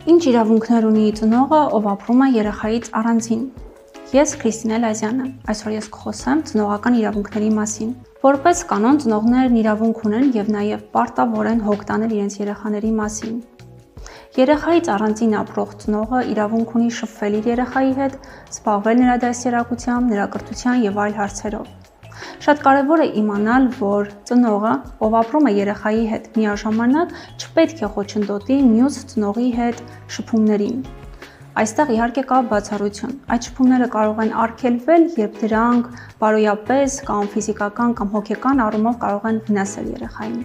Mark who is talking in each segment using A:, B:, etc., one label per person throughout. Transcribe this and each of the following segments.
A: Ինչ իրավունքներ ունի ծնողը, ով ապրում է երեխայից առանձին։ Ես Քրիստինե Լազյանը, այսօր ես կխոսեմ ծնողական իրավունքների մասին։ Որպես կանոն, ծնողներն իրավունք ունեն եւ նաեւ պարտավոր են հոգ տանել իրենց երեխաների մասին։ Երեխայից առանձին ապրող ծնողը իրավունք ունի շփվել իր երեխայի հետ, զբաղվել նրա դաստիարակությամբ, նրա կրթության եւ այլ հարցերով։ Շատ կարևոր է իմանալ, որ ծնողը, ով ապրում է երեխայի հետ միաժամանակ, չպետք է խոչընդոտի մյուս ծնողի հետ շփումներին։ Այստեղ իհարկե կա բացառություն։ Այդ շփումները կարող են արգելվել, երբ դրանք բարոյապես կամ ֆիզիկական կամ հոգեկան առումով կարող են վնասել երեխային։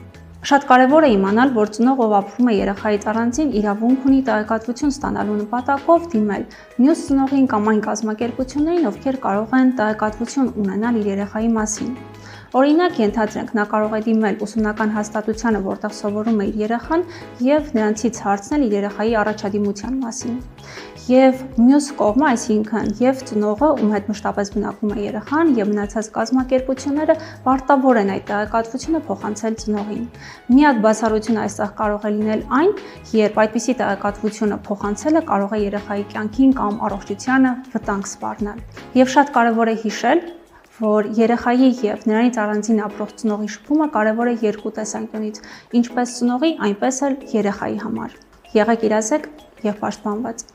A: Շատ կարևոր է իմանալ, որ ծնող, ով ապրում է երեխայից առանձին, իրավունք ունի տեղեկատվություն ստանալու նպատակով դիմել մյուս ծնողին կամ այն կազմակերպություններին, ովքեր կարող են տեղեկատվություն ունենալ իր երեխայի մասին։ Օրինակ, ենթադրենք, նա կարող է դիմել ուսումնական հաստատությանը, որտեղ սովորում է իր երեխան, եւ նրանցից հարցնել իր երեխայի առաջադիմության մասին։ Եվ մյուս կողմը, այսինքն եւ ծնողը, ում հետ մշտապես բնակվում է երեխան, եւ մնացած կազմակերպությունները պարտավոր են այդ տեղեկատվությունը փոխանցել ծնողին։ Միակ բացառությունը այստեղ կարող է լինել այն, երբ այդպիսի տեղեկատվությունը փոխանցելը կարող է երեխայի կյանքին կամ առողջությանը վտանգ սպառնալ։ Եվ շատ կարևոր է հիշել, որ երեխայի եւ նրանից առանձին ապրող ծնողի շփումը կարևոր է երկու տեսանկյունից, ինչպես ծնողի, այնպես էլ երեխայի համար։ Եղեք իրազեկ եւ պաշտպանված։